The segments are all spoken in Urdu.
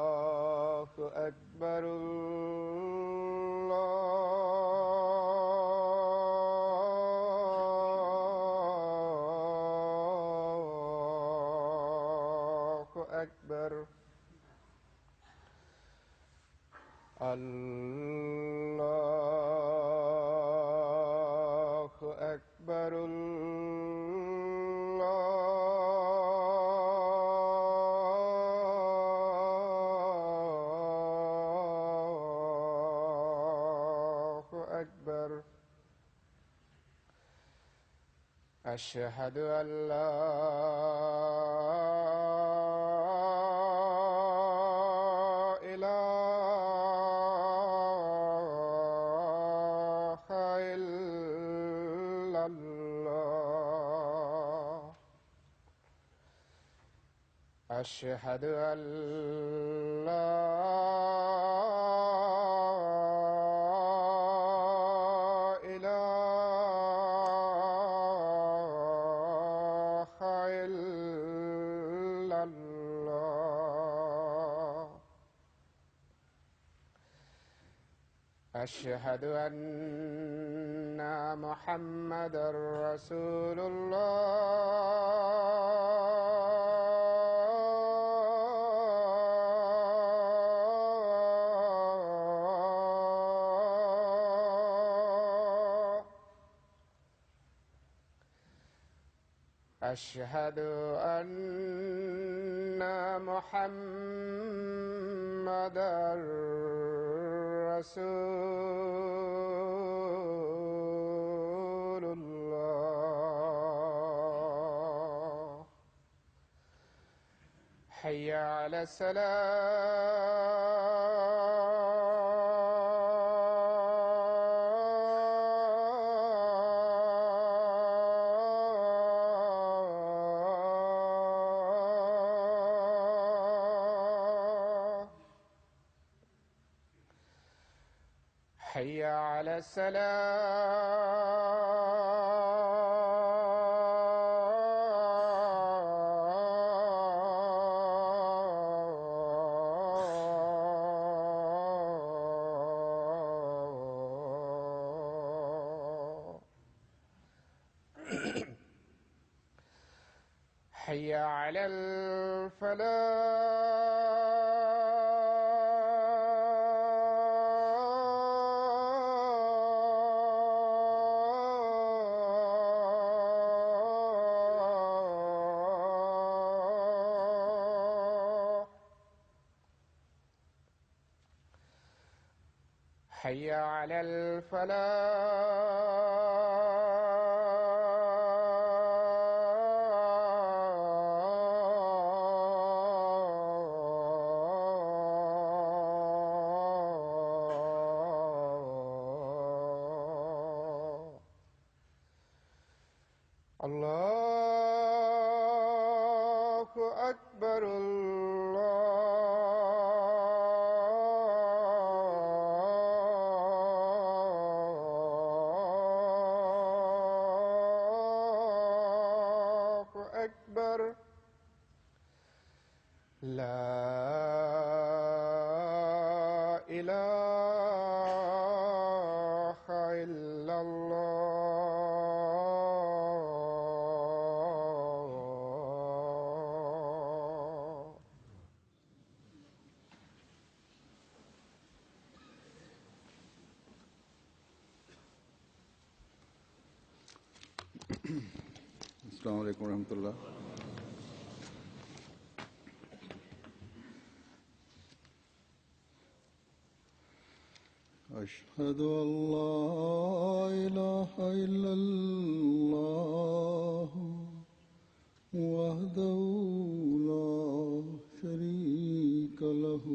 الله أكبر. الله أكبر. الله أكبر. الله أكبر. أشهد أن لا إله إلا الله. أشهد أن لا إله إلا الله. أشهد أن محمدًا رسول الله. أشهد أن محمدًا رسول الله. حي على الصلاة. حي على السلام. حي على الفلاح. حي على الفلاح. الله أكبر. الله أكبر. لا إله إلا الله. السلام عليكم ورحمة الله. أشهد أن لا إله إلا الله وحده لا شريك له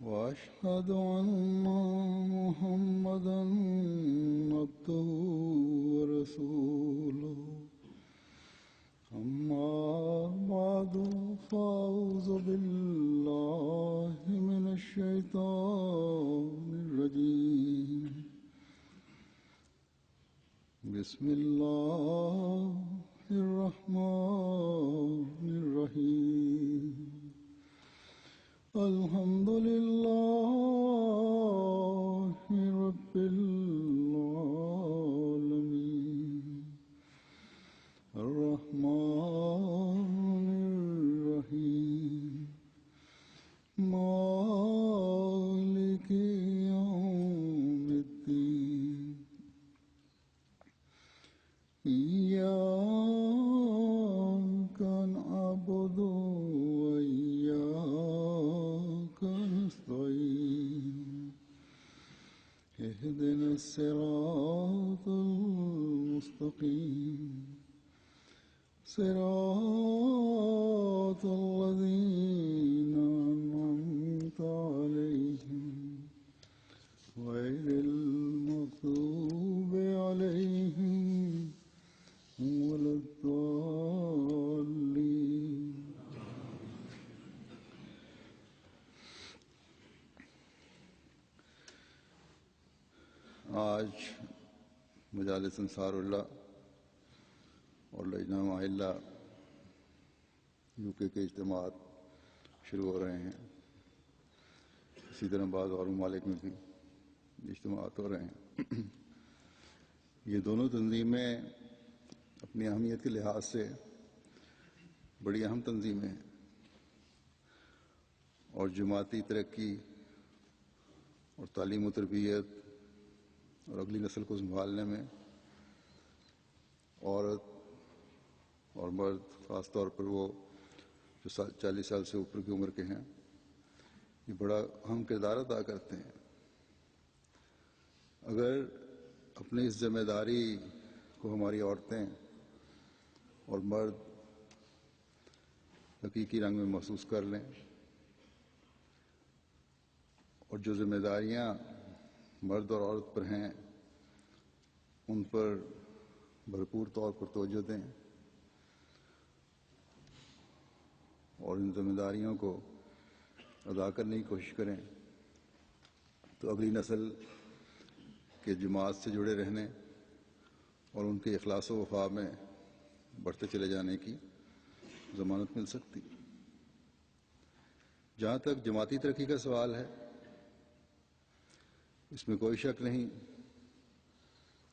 وأشهد أن محمدًا عبده ورسوله. أما بعد فأعوذ بالله من الشيطان الرجيم. بسم الله الرحمن الرحيم الحمد لله رب العالمين الرحمن الرحيم مالك يوم الدين إياك نعبد وإياك نستعين اهدنا الصراط المستقيم صراط الذين أنعمت عليهم غير المغضوب عليهم ولا الضالين. آج مجالس انصار اللہ اور لجنہ معلّہ UK کے اجتماعات شروع ہو رہے ہیں. اسی طرح بعض اور ممالک میں بھی اجتماعات ہو رہے ہیں. یہ دونوں تنظیمیں اپنی اہمیت کے لحاظ سے بڑی اہم تنظیمیں ہیں اور جماعتی ترقی اور تعلیم و تربیت اور اگلی نسل کو سنبھالنے میں عورت اور مرد، خاص طور پر وہ جو 40 سال سے اوپر کی عمر کے ہیں، یہ بڑا اہم کردار ادا کرتے ہیں. اگر اپنی اس ذمہ داری کو ہماری عورتیں اور مرد حقیقی رنگ میں محسوس کر لیں اور جو ذمہ داریاں مرد اور عورت پر ہیں ان پر بھرپور طور پر توجہ دیں اور ان ذمہ داریوں کو ادا کرنے کی کوشش کریں تو اگلی نسل کے جماعت سے جڑے رہنے اور ان کے اخلاص و وفا میں بڑھتے چلے جانے کی ضمانت مل سکتی. جہاں تک جماعتی ترقی کا سوال ہے، اس میں کوئی شک نہیں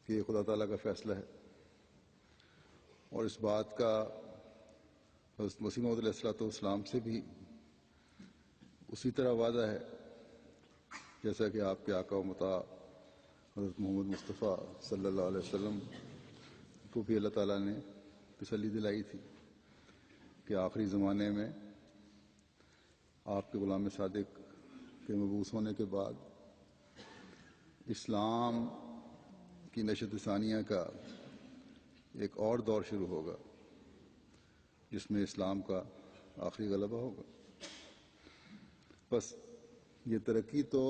کہ یہ خدا تعالیٰ کا فیصلہ ہے اور اس بات کا حضرت مسیح موعود علیہ السلام سے بھی اسی طرح وعدہ ہے جیسا کہ آپ کے آقا و مطاع حضرت محمد مصطفیٰ صلی اللہ علیہ وسلم کو بھی اللہ تعالیٰ نے تسلی دلائی تھی کہ آخری زمانے میں آپ کے غلام صادق کے مبعوث ہونے کے بعد اسلام کی نشت ثانیہ کا ایک اور دور شروع ہوگا جس میں اسلام کا آخری غلبہ ہوگا. بس یہ ترقی تو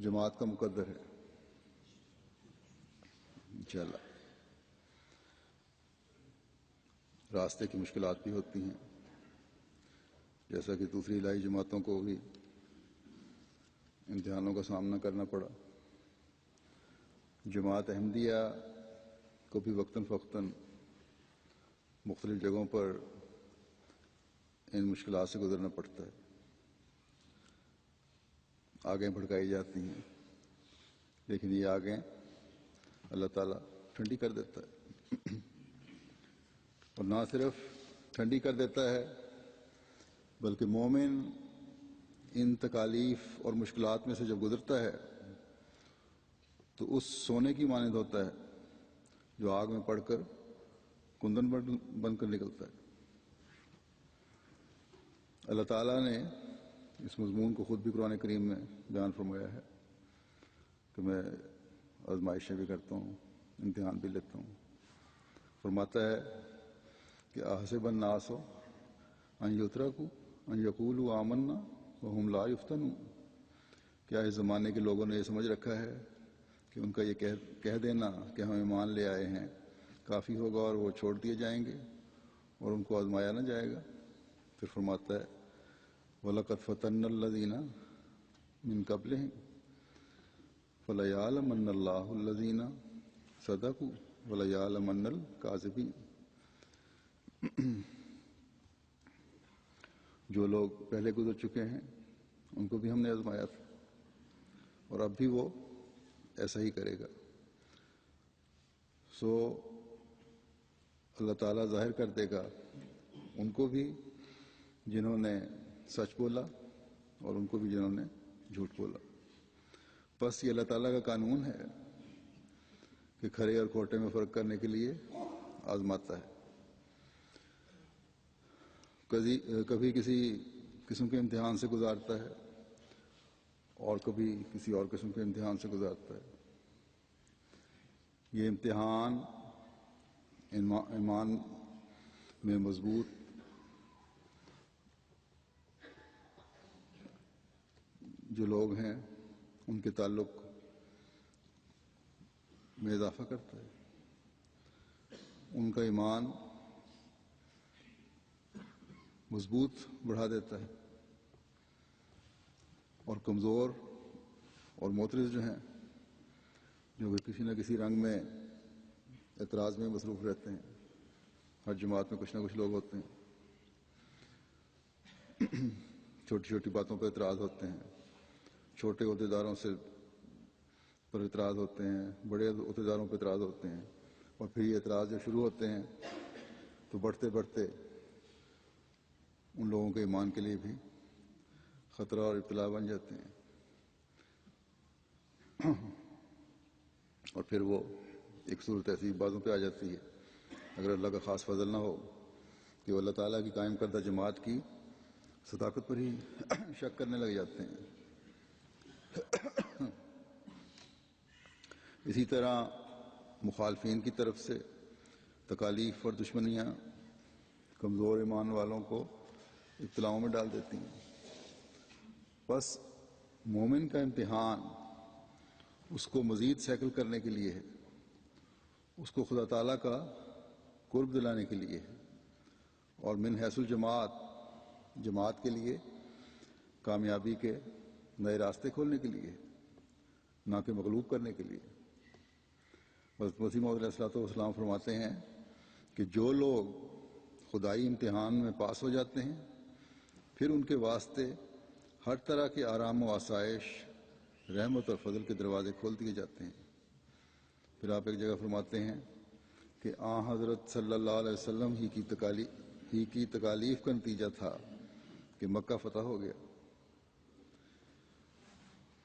جماعت کا مقدر ہے انشاءاللہ. راستے کی مشکلات بھی ہوتی ہیں، جیسا کہ دوسری الہی جماعتوں کو بھی امتحانوں کا سامنا کرنا پڑا. جماعت احمدیہ کو بھی وقتاً فوقتاً مختلف جگہوں پر ان مشکلات سے گزرنا پڑتا ہے. آگیں بھڑکائی جاتی ہیں لیکن یہ آگیں اللہ تعالیٰ ٹھنڈی کر دیتا ہے اور نہ صرف ٹھنڈی کر دیتا ہے بلکہ مومن ان تکالیف اور مشکلات میں سے جب گزرتا ہے تو اس سونے کی مانند ہوتا ہے جو آگ میں پڑ کر کندن بن کر نکلتا ہے. اللہ تعالیٰ نے اس مضمون کو خود بھی قرآن کریم میں بیان فرمایا ہے کہ میں آزمائشیں بھی کرتا ہوں، امتحان بھی لیتا ہوں. فرماتا ہے کہ احسب الناس ان یترکوا ان یقولوا آمنا وہم لا یفتنون. کیا اس زمانے کے لوگوں نے یہ سمجھ رکھا ہے کہ ان کا یہ کہہ دینا کہ ہم ایمان لے آئے ہیں کافی ہوگا اور وہ چھوڑ دیے جائیں گے اور ان کو آزمایا نہ جائے گا؟ پھر فرماتا ہے وَلَقَدْ فَتَنَّ الَّذِينَ مِن قَبْلِهِمْ فَلَيَعْلَمَنَّ اللَّهُ الَّذِينَ صَدَقُوا وَلَيَعْلَمَنَّ الْكَاذِبِينَ. جو لوگ پہلے گزر چکے ہیں ان کو بھی ہم نے آزمایا تھا اور اب بھی وہ ایسا ہی کرے گا. سو اللہ تعالیٰ ظاہر کر دے گا ان کو بھی جنہوں نے سچ بولا اور ان کو بھی جنہوں نے جھوٹ بولا. بس یہ اللہ تعالیٰ کا قانون ہے کہ کھرے اور کھوٹے میں فرق کرنے کے لیے آزماتا ہے. کبھی کسی قسم کے امتحان سے گزارتا ہے اور کبھی کسی اور قسم کے امتحان سے گزارتا ہے. یہ امتحان ایمان میں مضبوط جو لوگ ہیں ان کے تعلق میں اضافہ کرتا ہے. ان کا ایمان مضبوط بڑھا دیتا ہے اور کمزور اور معترض جو ہیں جو کہ کسی نہ کسی رنگ میں اعتراض میں مصروف رہتے ہیں. ہر جماعت میں کچھ نہ کچھ لوگ ہوتے ہیں چھوٹی چھوٹی باتوں پر اعتراض ہوتے ہیں, چھوٹے عہدیداروں سے پر اعتراض ہوتے ہیں, بڑے عہدیداروں پر اعتراض ہوتے ہیں, اور پھر یہ اعتراض جب شروع ہوتے ہیں تو بڑھتے بڑھتے ان لوگوں کے ایمان کے لیے بھی خطرہ اور ابتلا بن جاتے ہیں. اور پھر وہ ایک صورت ایسی باتوں پہ آ جاتی ہے اگر اللہ کا خاص فضل نہ ہو کہ وہ اللہ تعالیٰ کی قائم کردہ جماعت کی صداقت پر ہی شک کرنے لگ جاتے ہیں. اسی طرح مخالفین کی طرف سے تکالیف اور دشمنیاں کمزور ایمان والوں کو ابتلاؤں میں ڈال دیتی ہیں. بس مومن کا امتحان اس کو مزید سیکل کرنے کے لیے ہے, اس کو خدا تعالیٰ کا قرب دلانے کے لیے ہے, اور من حیث جماعت کے لیے کامیابی کے نئے راستے کھولنے کے لیے, نہ کہ مغلوب کرنے کے لیے. حضرت مسیح موعود علیہ الصلوۃ والسلام فرماتے ہیں کہ جو لوگ خدائی امتحان میں پاس ہو جاتے ہیں پھر ان کے واسطے ہر طرح کے آرام و آسائش, رحمت اور فضل کے دروازے کھول دیے جاتے ہیں. پھر آپ ایک جگہ فرماتے ہیں کہ حضرت صلی اللہ علیہ وسلم ہی کی تکالیف کا نتیجہ تھا کہ مکہ فتح ہو گیا.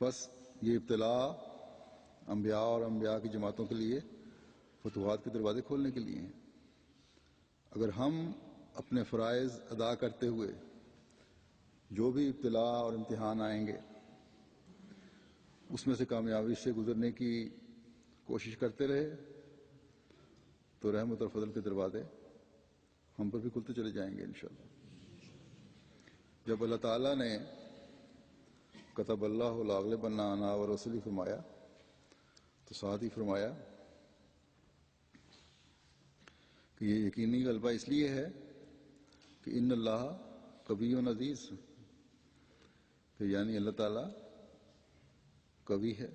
بس یہ ابتلا انبیاء اور انبیاء کی جماعتوں کے لیے فتوحات کے دروازے کھولنے کے لیے ہیں. اگر ہم اپنے فرائض ادا کرتے ہوئے جو بھی ابتلا اور امتحان آئیں گے اس میں سے کامیابی سے گزرنے کی کوشش کرتے رہے تو رحمت اور فضل کے دروازے ہم پر بھی کھلتے چلے جائیں گے انشاءاللہ. جب اللہ تعالیٰ نے کتب اللہ لاغلبن انا ورسلی فرمایا تو ساتھ ہی فرمایا کہ یہ یقینی غلبہ اس لیے ہے کہ ان اللہ قوی و عزیز, کہ یعنی اللہ تعالیٰ قوی ہے,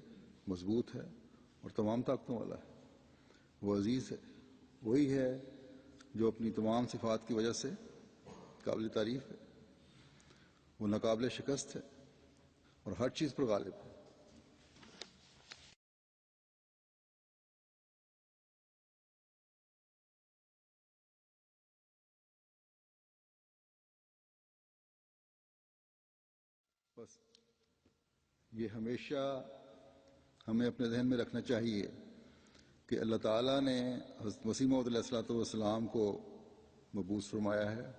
مضبوط ہے اور تمام طاقتوں والا ہے. وہ عزیز ہے, وہی ہے جو اپنی تمام صفات کی وجہ سے قابل تعریف ہے. وہ ناقابل شکست ہے اور ہر چیز پر غالب ہے. بس یہ ہمیشہ ہمیں اپنے ذہن میں رکھنا چاہیے کہ اللہ تعالیٰ نے حضرت مسیح موعود علیہ الصلوۃ والسلام کو مبعوث فرمایا ہے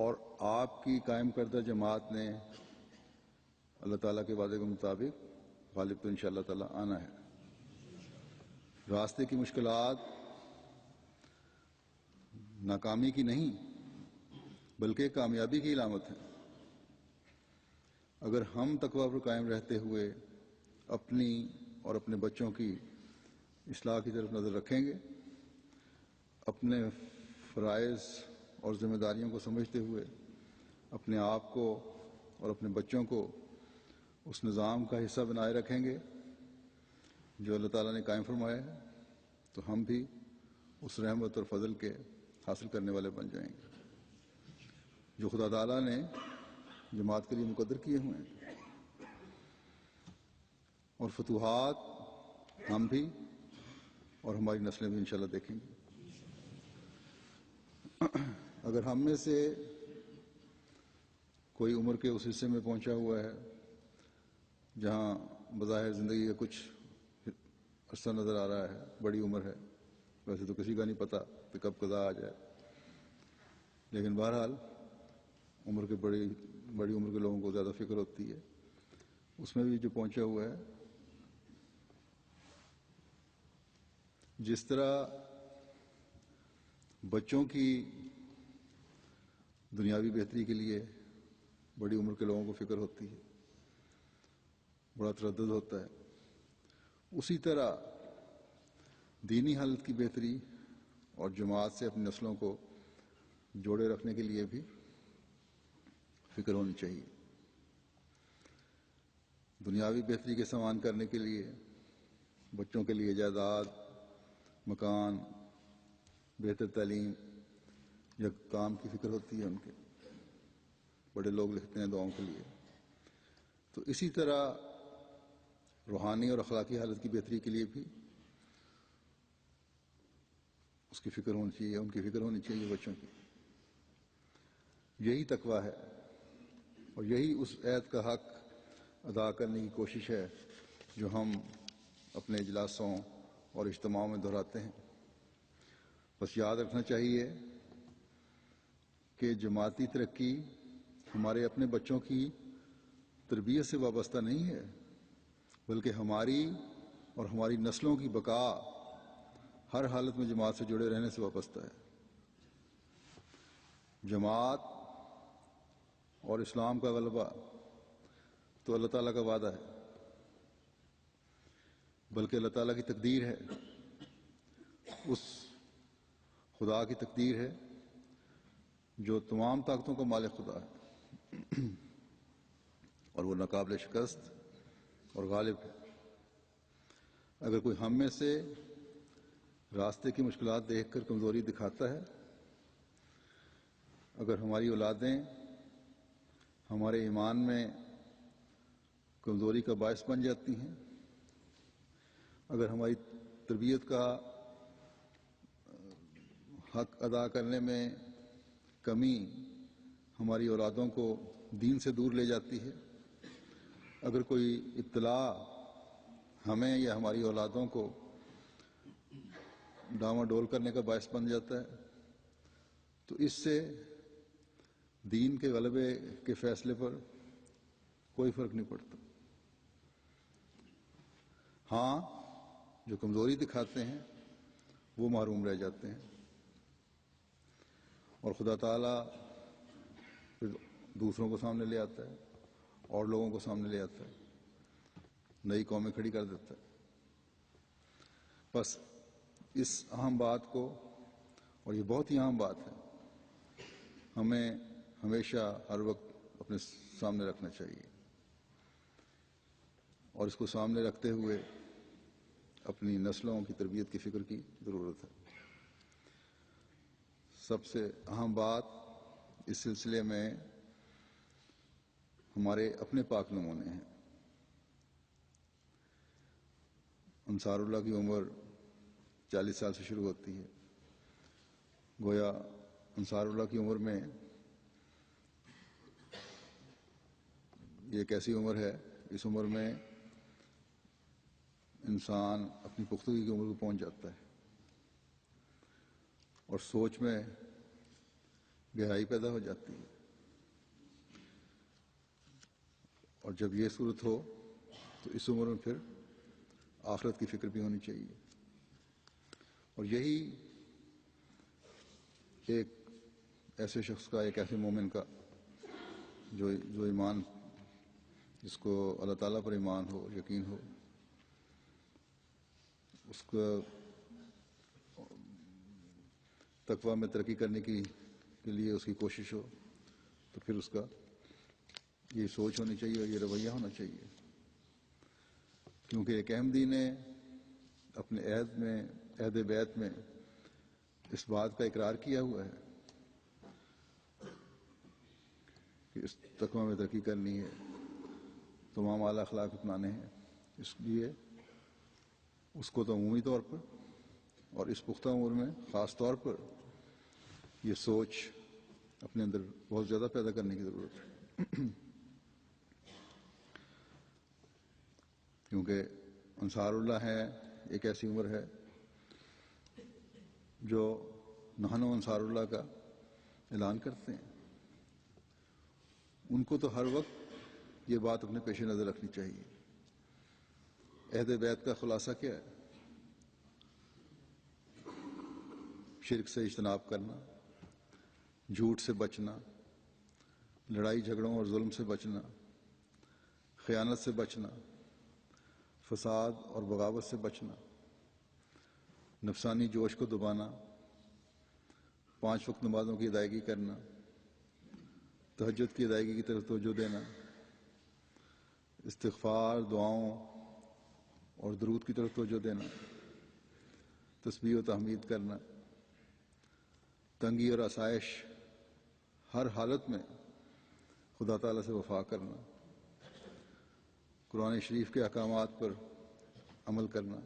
اور آپ کی قائم کردہ جماعت نے اللہ تعالیٰ کے وعدے کے مطابق غالب تو انشاءاللہ تعالیٰ آنا ہے. راستے کی مشکلات ناکامی کی نہیں بلکہ کامیابی کی علامت ہے. اگر ہم تقویٰ پر قائم رہتے ہوئے اپنی اور اپنے بچوں کی اصلاح کی طرف نظر رکھیں گے, اپنے فرائض اور ذمہ داریوں کو سمجھتے ہوئے اپنے آپ کو اور اپنے بچوں کو اس نظام کا حصہ بنائے رکھیں گے جو اللہ تعالیٰ نے قائم فرمایا ہے تو ہم بھی اس رحمت اور فضل کے حاصل کرنے والے بن جائیں گے جو خدا تعالیٰ نے جماعت کے لیے مقدر کیے ہوئے ہیں، اور فتوحات ہم بھی اور ہماری نسلیں بھی انشاءاللہ دیکھیں گے۔ اگر ہم میں سے کوئی عمر کے اس حصے میں پہنچا ہوا ہے جہاں بظاہر زندگی کا کچھ عرصہ نظر آ رہا ہے، بڑی عمر ہے، ویسے تو کسی کا نہیں پتہ کہ کب قضا آ جائے، لیکن بہرحال عمر کے بڑی عمر کے لوگوں کو زیادہ فکر ہوتی ہے، اس میں بھی جو پہنچا ہوا ہے، جس طرح بچوں کی دنیاوی بہتری کے لیے بڑی عمر کے لوگوں کو فکر ہوتی ہے، بڑا تردد ہوتا ہے، اسی طرح دینی حالت کی بہتری اور جماعت سے اپنی نسلوں کو جوڑے رکھنے کے لیے بھی فکر ہونی چاہیے۔ دنیاوی بہتری کے سامان کرنے کے لیے بچوں کے لیے جائیداد، مکان، بہتر تعلیم یا کام کی فکر ہوتی ہے، ان کے بڑے لوگ لکھتے ہیں دعاؤں کے لیے، تو اسی طرح روحانی اور اخلاقی حالت کی بہتری کے لیے بھی اس کی فکر ہونی چاہیے، ان کی فکر ہونی چاہیے بچوں کی۔ یہی تقویٰ ہے اور یہی اس عہد کا حق ادا کرنے کی کوشش ہے جو ہم اپنے اجلاسوں اور اجتماعوں میں دہراتے ہیں۔ بس یاد رکھنا چاہیے کہ جماعتی ترقی ہمارے اپنے بچوں کی تربیت سے وابستہ نہیں ہے، بلکہ ہماری اور ہماری نسلوں کی بقا ہر حالت میں جماعت سے جڑے رہنے سے وابستہ ہے۔ جماعت اور اسلام کا غلبہ تو اللہ تعالیٰ کا وعدہ ہے، بلکہ اللہ تعالیٰ کی تقدیر ہے، اس خدا کی تقدیر ہے جو تمام طاقتوں کا مالک خدا ہے اور وہ ناقابل شکست اور غالب ہے۔ اگر کوئی ہم میں سے راستے کی مشکلات دیکھ کر کمزوری دکھاتا ہے، اگر ہماری اولادیں ہمارے ایمان میں کمزوری کا باعث بن جاتی ہیں، اگر ہماری تربیت کا حق ادا کرنے میں کمی ہماری اولادوں کو دین سے دور لے جاتی ہے، اگر کوئی اطلاع ہمیں یا ہماری اولادوں کو ڈاواں ڈول کرنے کا باعث بن جاتا ہے، تو اس سے دین کے غلبے کے فیصلے پر کوئی فرق نہیں پڑتا۔ ہاں، جو کمزوری دکھاتے ہیں وہ محروم رہ جاتے ہیں، اور خدا تعالیٰ پھر دوسروں کو سامنے لے آتا ہے اور لوگوں کو سامنے لے آتا ہے، نئی قومیں کھڑی کر دیتا ہے۔ بس اس اہم بات کو، اور یہ بہت ہی اہم بات ہے، ہمیں ہمیشہ ہر وقت اپنے سامنے رکھنا چاہیے، اور اس کو سامنے رکھتے ہوئے اپنی نسلوں کی تربیت کی فکر کی ضرورت ہے۔ سب سے اہم بات اس سلسلے میں ہمارے اپنے پاک نمونے ہیں۔ انصار اللہ کی عمر 40 سال سے شروع ہوتی ہے، گویا انصار اللہ کی عمر میں یہ ایک ایسی عمر ہے، اس عمر میں انسان اپنی پختگی کی عمر کو پہنچ جاتا ہے اور سوچ میں گہرائی پیدا ہو جاتی ہے، اور جب یہ صورت ہو تو اس عمر میں پھر آخرت کی فکر بھی ہونی چاہیے، اور یہی ایک ایسے شخص کا، ایک ایسے مومن کا جو ایمان، جس کو اللہ تعالیٰ پر ایمان ہو، یقین ہو، اس کا تقویٰ میں ترقی کرنے کے لیے اس کی کوشش ہو، تو پھر اس کا یہ سوچ ہونی چاہیے اور یہ رویہ ہونا چاہیے، کیونکہ ایک اہم دین ہے اپنے عہد بیعت میں اس بات کا اقرار کیا ہوا ہے کہ اس تقویٰ میں ترقی کرنی ہے، تمام اعلیٰ اخلاق اپنانے ہیں، اس لیے اس کو تو عمومی طور پر اور اس پختہ عمر میں خاص طور پر یہ سوچ اپنے اندر بہت زیادہ پیدا کرنے کی ضرورت ہے، کیونکہ انصار اللہ ہے ایک ایسی عمر ہے جو نحن انصار اللہ کا اعلان کرتے ہیں. ان کو تو ہر وقت یہ بات اپنے پیش نظر رکھنی چاہیے. عہد بیعت کا خلاصہ کیا ہے؟ شرک سے اجتناب کرنا، جھوٹ سے بچنا، لڑائی جھگڑوں اور ظلم سے بچنا، خیانت سے بچنا، فساد اور بغاوت سے بچنا، نفسانی جوش کو دبانا، 5 وقت نمازوں کی ادائیگی کرنا، تہجد کی ادائیگی کی طرف توجہ دینا، استغفار، دعاؤں اور درود کی طرف توجہ دینا، تسبیح و تحمید کرنا، تنگی اور آسائش ہر حالت میں خدا تعالیٰ سے وفا کرنا، قرآن شریف کے احکامات پر عمل کرنا،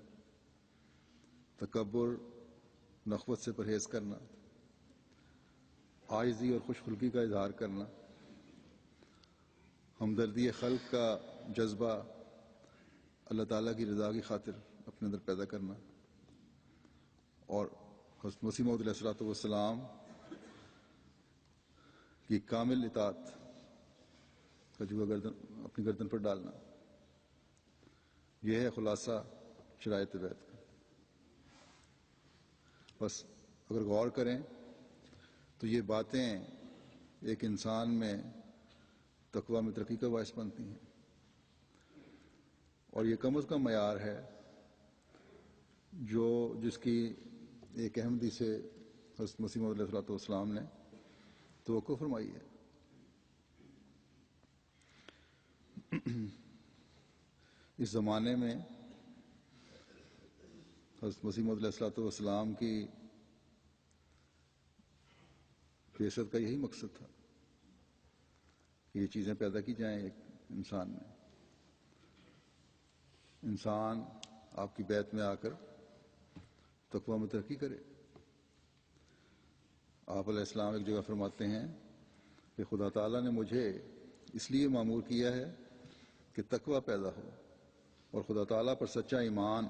تکبر، نخوت سے پرہیز کرنا، عاجزی اور خوش خلقی کا اظہار کرنا، ہمدردی خلق کا جذبہ اللہ تعالیٰ کی رضا کی خاطر اپنے اندر پیدا کرنا، اور حضرت مسیح موعود علیہ الصلوۃ والسلام کی کامل اطاعت کا جوہ اپنی گردن پر ڈالنا. یہ ہے خلاصہ شرائط بیعت کا. بس اگر غور کریں تو یہ باتیں ایک انسان میں تقویٰ میں ترقی کا باعث بنتی ہیں، اور یہ کم از کم معیار ہے جس کی ایک احمدی سے حضرت مسیح موعود علیہ الصلوۃ والسلام نے توقع فرمائی ہے. اس زمانے میں حضرت مسیح موعود علیہ الصلوۃ والسلام کی بعثت کا یہی مقصد تھا کہ یہ چیزیں پیدا کی جائیں ایک انسان میں. انسان آپ کی بیعت میں آ کر تقویٰ میں ترقی کرے. آپ علیہ السلام ایک جگہ فرماتے ہیں کہ خدا تعالیٰ نے مجھے اس لیے مامور کیا ہے کہ تقویٰ پیدا ہو، اور خدا تعالیٰ پر سچا ایمان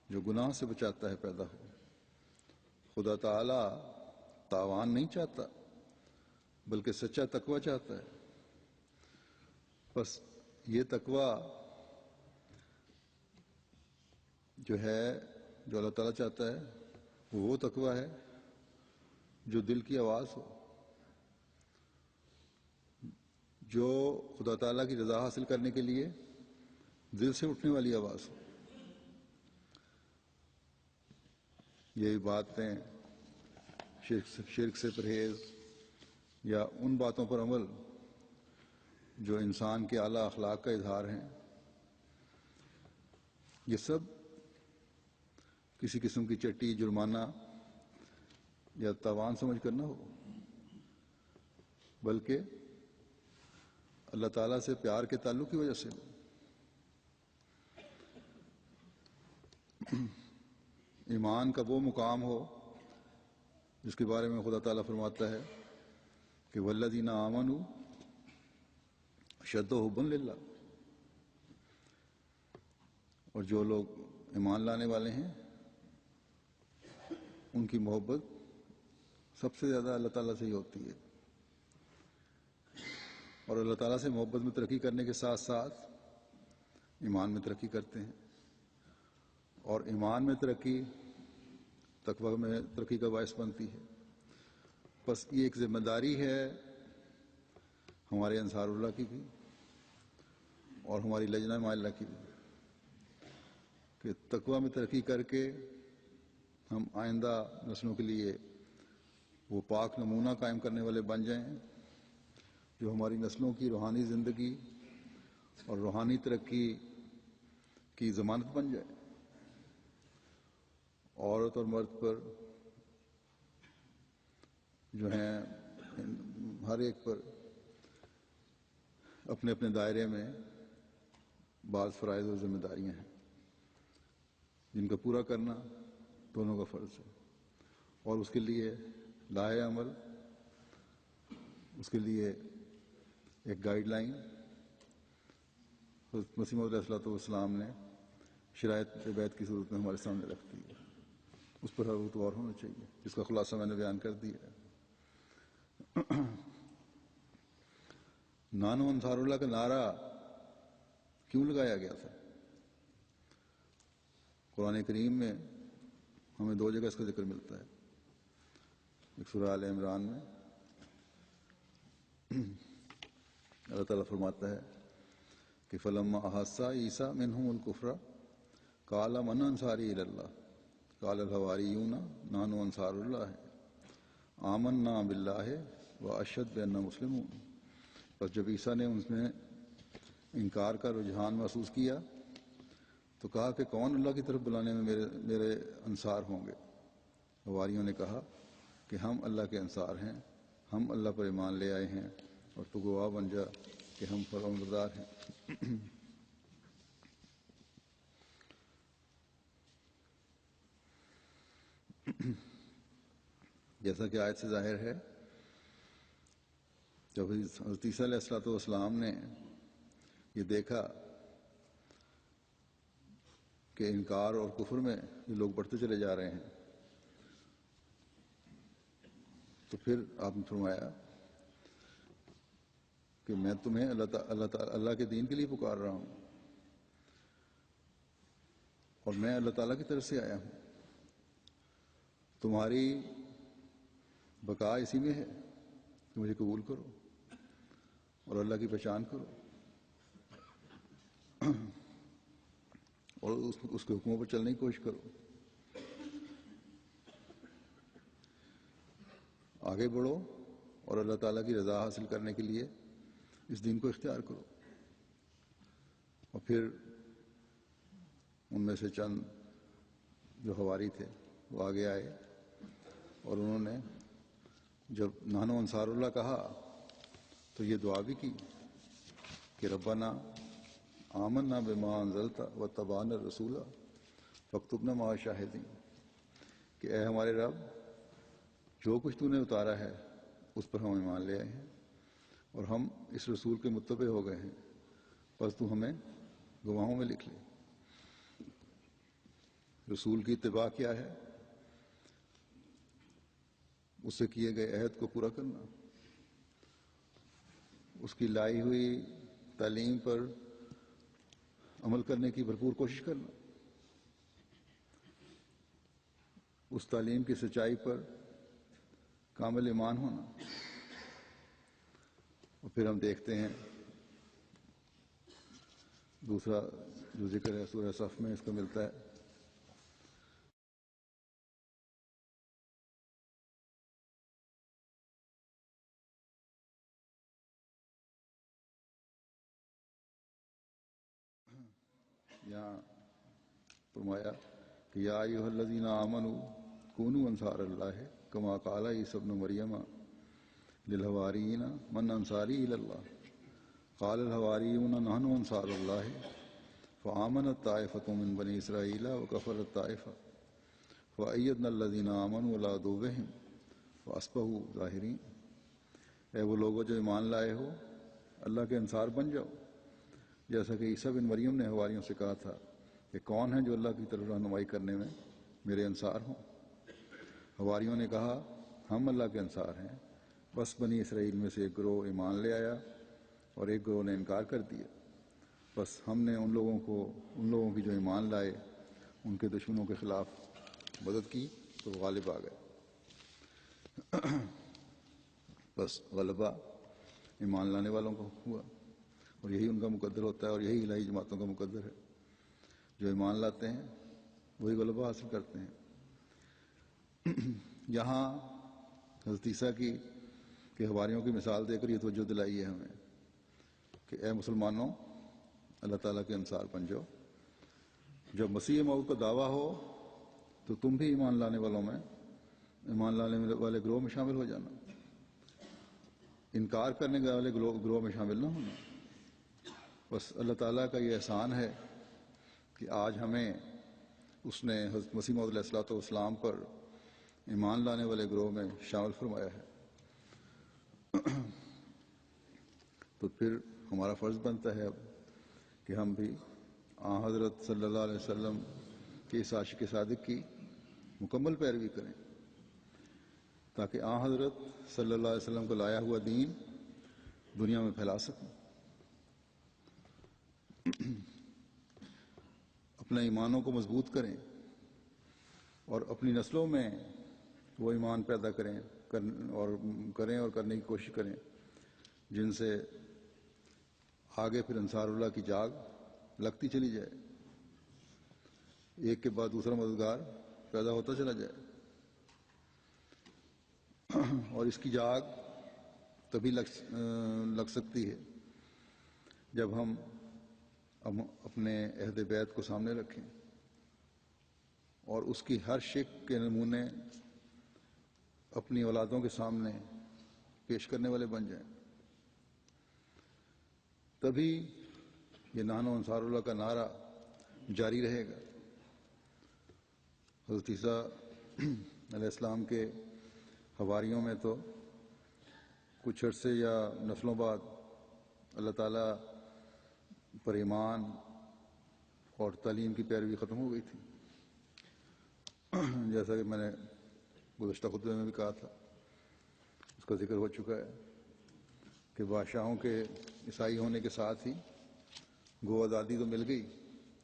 جو گناہ سے بچاتا ہے پیدا ہو. خدا تعالیٰ تاوان نہیں چاہتا بلکہ سچا تقویٰ چاہتا ہے. بس یہ تقویٰ جو ہے جو اللہ تعالیٰ چاہتا ہے وہ تقویٰ ہے جو دل کی آواز ہو، جو خدا تعالیٰ کی رضا حاصل کرنے کے لیے دل سے اٹھنے والی آواز ہو. یہی باتیں شرک سے پرہیز یا ان باتوں پر عمل جو انسان کے اعلیٰ اخلاق کا اظہار ہیں، یہ سب کسی قسم کی چٹی، جرمانہ یا تاوان سمجھ کر نہ ہو، بلکہ اللہ تعالیٰ سے پیار کے تعلق کی وجہ سے ہو. ایمان کا وہ مقام ہو جس کے بارے میں خدا تعالیٰ فرماتا ہے کہ والذین آمنوا اشد حبا للہ، اور جو لوگ ایمان لانے والے ہیں ان کی محبت سب سے زیادہ اللہ تعالیٰ سے ہی ہوتی ہے. اور اللہ تعالیٰ سے محبت میں ترقی کرنے کے ساتھ ساتھ ایمان میں ترقی کرتے ہیں، اور ایمان میں ترقی تقویٰ میں ترقی کا باعث بنتی ہے. بس یہ ایک ذمہ داری ہے ہمارے انصار اللہ کی بھی اور ہماری لجنہ معلّہ کی بھی کہ تقویٰ میں ترقی کر کے ہم آئندہ نسلوں کے لیے وہ پاک نمونہ قائم کرنے والے بن جائیں جو ہماری نسلوں کی روحانی زندگی اور روحانی ترقی کی ضمانت بن جائے. عورت اور مرد پر جو ہیں ہر ایک پر اپنے اپنے دائرے میں بعض فرائض اور ذمہ داریاں ہیں جن کا پورا کرنا دونوں کا فرض ہے، اور اس کے لیے لائحہ عمل، اس کے لیے ایک گائیڈ لائن حضرت مسیح موعود علیہ السلام نے شرائط بیعت کی صورت میں ہمارے سامنے رکھ دی ہے، اس پر ہر وقت غور ہونا چاہیے، جس کا خلاصہ میں نے بیان کر دیا ہے۔ نانو انصار اللہ کا نعرہ کیوں لگایا گیا تھا؟ قرآن کریم میں ہمیں دو جگہ اس کا ذکر ملتا ہے، ایک سورہ آل عمران میں اللہ تعالیٰ فرماتا ہے کہ فلما احس عیسیٰ منہم الکفر قال من انصاری الی اللہ قال الحواریون نحن انصار اللہ آمنا باللہ واشہد بأننا مسلمون۔ بس جب عیسیٰ نے ان میں انکار کا رجحان محسوس کیا تو کہا کہ کون اللہ کی طرف بلانے میں میرے انصار ہوں گے؟ حواریوں نے کہا کہ ہم اللہ کے انصار ہیں، ہم اللہ پر ایمان لے آئے ہیں، اور تو گواہ بن جا کہ ہم فرمانبردار ہیں۔ جیسا کہ آیت سے ظاہر ہے، جب حضرت عیسیٰ علیہ السلام نے یہ دیکھا کہ انکار اور کفر میں یہ لوگ بڑھتے چلے جا رہے ہیں، تو پھر آپ نے فرمایا کہ میں تمہیں اللہ کے دین کے لیے پکار رہا ہوں، اور میں اللہ تعالیٰ کی طرف سے آیا ہوں، تمہاری بقا اسی میں ہے کہ مجھے قبول کرو اور اللہ کی پہچان کرو اور اس کے حکموں پر چلنے کی کوشش کرو، آگے بڑھو اور اللہ تعالیٰ کی رضا حاصل کرنے کے لیے اس دین کو اختیار کرو۔ اور پھر ان میں سے چند جو حواری تھے وہ آگے آئے اور انہوں نے جب نحن انصار اللہ کہا تو یہ دعا بھی کی کہ ربنا آمنا بما انزلت واتبعنا الرسول فاکتبنا مع الشاہدین، کہ اے ہمارے رب، جو کچھ تو نے اتارا ہے اس پر ہم ایمان لے آئے ہیں اور ہم اس رسول کے متبع ہو گئے ہیں، بس تو ہمیں گواہوں میں لکھ لے۔ رسول کی اتباع کیا ہے؟ اس سے کیے گئے عہد کو پورا کرنا، اس کی لائی ہوئی تعلیم پر عمل کرنے کی بھرپور کوشش کرنا، اس تعلیم کی سچائی پر کامل ایمان ہونا۔ اور پھر ہم دیکھتے ہیں دوسرا جو ذکر ہے سورہ صف میں اس کا ملتا ہے، یہاں فرمایا کہ یا ایھا الذین آمنوا کونوا انصار اللہ کما قال عیسی ابن مریم للحواریین من انصاری الی اللہ قال الحواریون نحن انصار اللہ فآمنت طائفۃ من بنی اسرائیل وکفرت طائفہ فأیدنا الذین آمنوا علی عدوہم فاصبحوا ظاہرین۔ اے وہ لوگوں جو ایمان لائے ہو، اللہ کے انصار بن جاؤ، جیسا کہ عیسیٰ بن مریم نے حواریوں سے کہا تھا کہ کون ہے جو اللہ کی طرف رہنمائی کرنے میں میرے انصار ہوں؟ حواریوں نے کہا ہم اللہ کے انصار ہیں، بس بنی اسرائیل میں سے ایک گروہ ایمان لے آیا اور ایک گروہ نے انکار کر دیا، بس ہم نے ان لوگوں کی جو ایمان لائے ان کے دشمنوں کے خلاف مدد کی تو غالب آ گئے۔ بس غلبہ ایمان لانے والوں کو ہوا، اور یہی ان کا مقدر ہوتا ہے، اور یہی الہی جماعتوں کا مقدر ہے، جو ایمان لاتے ہیں وہی غلبہ حاصل کرتے ہیں۔ یہاں حضرت عیسیٰ کی کہ حواریوں کی مثال دے کر یہ توجہ دلائی ہے ہمیں کہ اے مسلمانوں، اللہ تعالیٰ کے انصار بن جاؤ۔ جب مسیح موعود کا دعویٰ ہو تو تم بھی ایمان لانے والے گروہ میں شامل ہو جانا، انکار کرنے والے گروہ میں شامل نہ ہونا۔ بس اللہ تعالیٰ کا یہ احسان ہے کہ آج ہمیں اس نے حضرت مسیح موعود علیہ الصلوۃ والسلام پر ایمان لانے والے گروہ میں شامل فرمایا ہے۔ تو پھر ہمارا فرض بنتا ہے اب کہ ہم بھی حضرت صلی اللہ علیہ وسلم کے اس عاشق صادق کی مکمل پیروی کریں، تاکہ حضرت صلی اللہ علیہ وسلم کو لایا ہوا دین دنیا میں پھیلا سکیں، اپنے ایمانوں کو مضبوط کریں اور اپنی نسلوں میں وہ ایمان پیدا کریں اور کرنے کی کوشش کریں جن سے آگے پھر انصار اللہ کی جاگ لگتی چلی جائے، ایک کے بعد دوسرا مددگار پیدا ہوتا چلا جائے۔ اور اس کی جاگ تبھی لگ سکتی ہے جب ہم اپنے عہد بیت کو سامنے رکھیں اور اس کی ہر شک کے نمونے اپنی اولادوں کے سامنے پیش کرنے والے بن جائیں، تبھی یہ نحن انصار اللہ کا نعرہ جاری رہے گا۔ حضرت عیسیٰ علیہ السلام کے حواریوں میں تو کچھ عرصے یا نسلوں بعد اللہ تعالیٰ پر ایمان اور تعلیم کی پیروی ختم ہو گئی تھی، جیسا کہ میں نے گزشتہ خطبے میں بھی کہا تھا، اس کا ذکر ہو چکا ہے کہ بادشاہوں کے عیسائی ہونے کے ساتھ ہی گو آزادی تو مل گئی،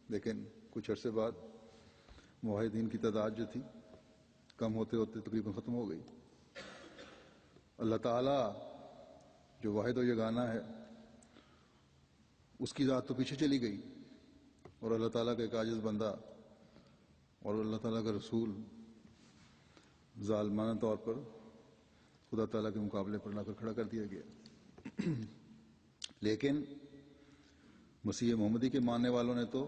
لیکن کچھ عرصے بعد موحدین کی تعداد جو تھی کم ہوتے ہوتے تقریباً ختم ہو گئی۔ اللہ تعالیٰ جو واحد و یگانہ ہے اس کی ذات تو پیچھے چلی گئی، اور اللہ تعالیٰ کا ایک عاجز بندہ اور اللہ تعالیٰ کا رسول ظالمانہ طور پر خدا تعالیٰ کے مقابلے پر لا کر کھڑا کر دیا گیا۔ لیکن مسیح محمدی کے ماننے والوں نے تو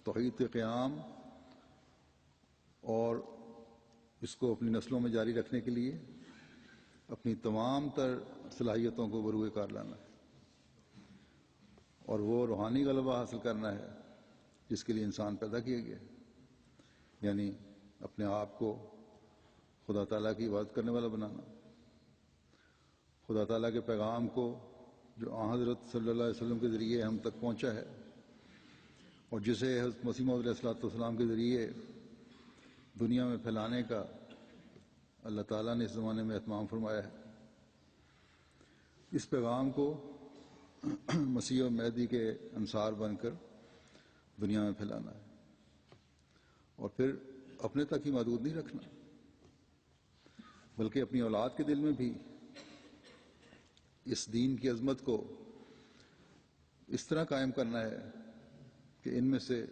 توحید کے قیام اور اس کو اپنی نسلوں میں جاری رکھنے کے لیے اپنی تمام تر صلاحیتوں کو بروئے کار لانا ہے، اور وہ روحانی غلبہ حاصل کرنا ہے جس کے لیے انسان پیدا کیا گیا ہے، یعنی اپنے آپ کو خدا تعالیٰ کی عبادت کرنے والا بنانا، خدا تعالیٰ کے پیغام کو جو حضرت صلی اللہ علیہ وسلم کے ذریعے ہم تک پہنچا ہے اور جسے حضرت مسیح موعود علیہ السلام کے ذریعے دنیا میں پھیلانے کا اللہ تعالیٰ نے اس زمانے میں اہتمام فرمایا ہے، اس پیغام کو مسیح و مہدی کے انصار بن کر دنیا میں پھیلانا ہے، اور پھر اپنے تک ہی محدود نہیں رکھنا بلکہ اپنی اولاد کے دل میں بھی اس دین کی عظمت کو اس طرح قائم کرنا ہے کہ ان میں سے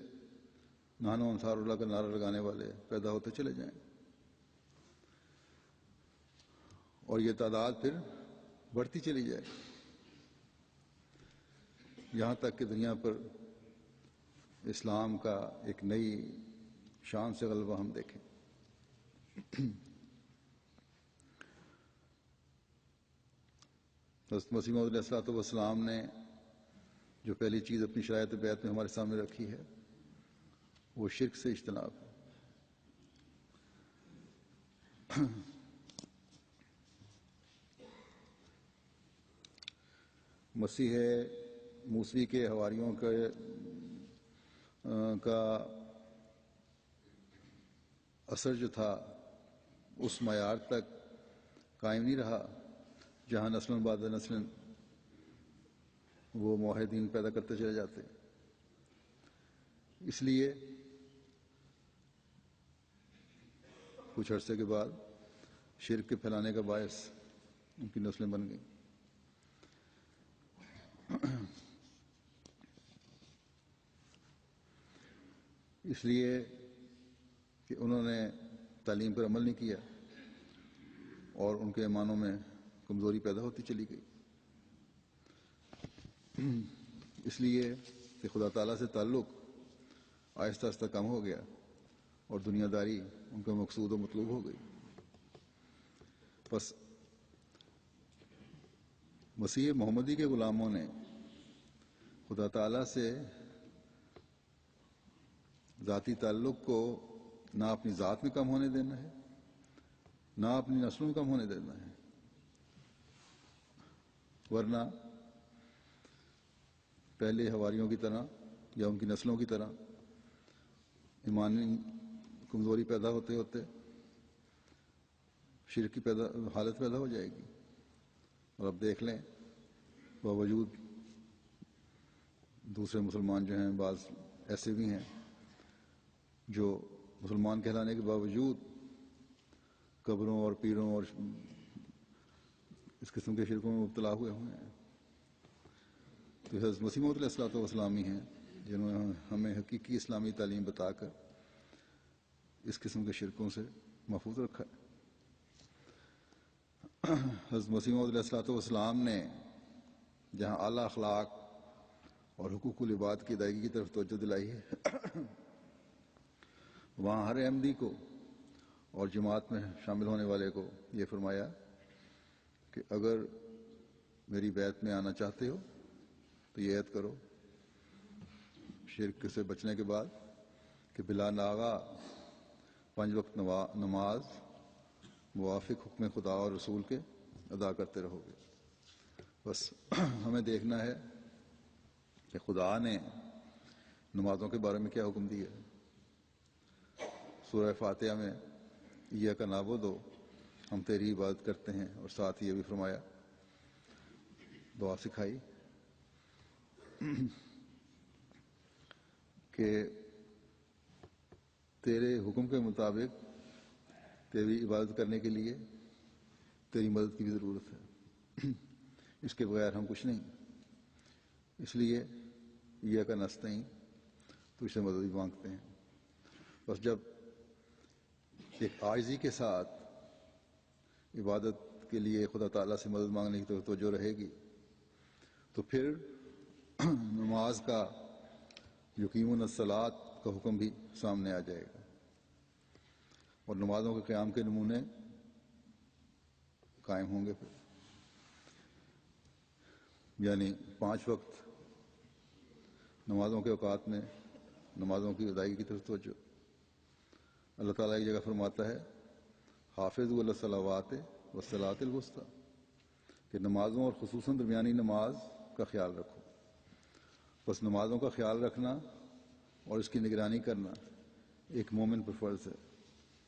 نحن انصار اللہ کا نعرہ لگانے والے پیدا ہوتے چلے جائیں، اور یہ تعداد پھر بڑھتی چلی جائے یہاں تک کہ دنیا پر اسلام کا ایک نئی شان سے غلبہ ہم دیکھیں۔ حضرت مسیح موعود علیہ السلام نے جو پہلی چیز اپنی شرائط بیعت میں ہمارے سامنے رکھی ہے وہ شرک سے اجتناب ہے۔ مسیح موسوی کے حواریوں کا اثر جو تھا اس معیار تک قائم نہیں رہا جہاں نسل بعد نسل وہ موحدین پیدا کرتے چلے جاتے، اس لیے کچھ عرصے کے بعد شرک کے پھیلانے کا باعث ان کی نسلیں بن گئیں۔ اس لیے کہ انہوں نے تعلیم پر عمل نہیں کیا اور ان کے ایمانوں میں کمزوری پیدا ہوتی چلی گئی، اس لیے کہ خدا تعالیٰ سے تعلق آہستہ آہستہ کم ہو گیا اور دنیا داری ان کا مقصود و مطلوب ہو گئی۔ بس مسیح محمدی کے غلاموں نے خدا تعالیٰ سے ذاتی تعلق کو نہ اپنی ذات میں کم ہونے دینا ہے، نہ اپنی نسلوں میں کم ہونے دینا ہے، ورنہ پہلے حواریوں کی طرح یا ان کی نسلوں کی طرح ایمانی کمزوری پیدا ہوتے ہوتے شرک کی حالت پیدا ہو جائے گی۔ اور اب دیکھ لیں، باوجود دوسرے مسلمان جو ہیں، بعض ایسے بھی ہیں جو مسلمان کہلانے کے باوجود قبروں اور پیروں اور اس قسم کے شرکوں میں مبتلا ہوئے ہیں۔ تو حضرت مسیح موعود علیہ الصلوۃ والسلام ہی ہیں جنہوں نے ہمیں حقیقی اسلامی تعلیم بتا کر اس قسم کے شرکوں سے محفوظ رکھا ہے۔ حضرت مسیح موعود علیہ الصلوۃ والسلام نے جہاں اعلیٰ اخلاق اور حقوق العباد کی ادائیگی کی طرف توجہ دلائی ہے، وہاں ہر احمدی کو اور جماعت میں شامل ہونے والے کو یہ فرمایا کہ اگر میری بیعت میں آنا چاہتے ہو تو یہ عہد کرو شرک سے بچنے کے بعد کہ بلا ناغا 5 وقت نماز موافق حکم خدا اور رسول کے ادا کرتے رہو گے۔ بس ہمیں دیکھنا ہے کہ خدا نے نمازوں کے بارے میں کیا حکم دیا ہے۔ سورہ فاتحہ میں ایاک نعبد ہم تیری عبادت کرتے ہیں، اور ساتھ یہ بھی فرمایا، دعا سکھائی کہ تیرے حکم کے مطابق تیری عبادت کرنے کے لیے تیری مدد کی بھی ضرورت ہے، اس کے بغیر ہم کچھ نہیں، اس لیے ایاک نستعین تو اسے مدد بھی مانگتے ہیں۔ بس جب ایک عاجزی کے ساتھ عبادت کے لیے خدا تعالیٰ سے مدد مانگنے کی طرف توجہ رہے گی تو پھر نماز کا یقیمون الصلاۃ کا حکم بھی سامنے آ جائے گا، اور نمازوں کے قیام کے نمونے قائم ہوں گے۔ پھر یعنی 5 وقت نمازوں کے اوقات میں نمازوں کی ادائیگی کی طرف توجہ۔ اللہ تعالیٰ ایک جگہ فرماتا ہے حافظوا علی الصلوات والصلاۃ الوسطیٰ، کہ نمازوں اور خصوصاً درمیانی نماز کا خیال رکھو۔ بس نمازوں کا خیال رکھنا اور اس کی نگرانی کرنا ایک مومن پر فرض ہے،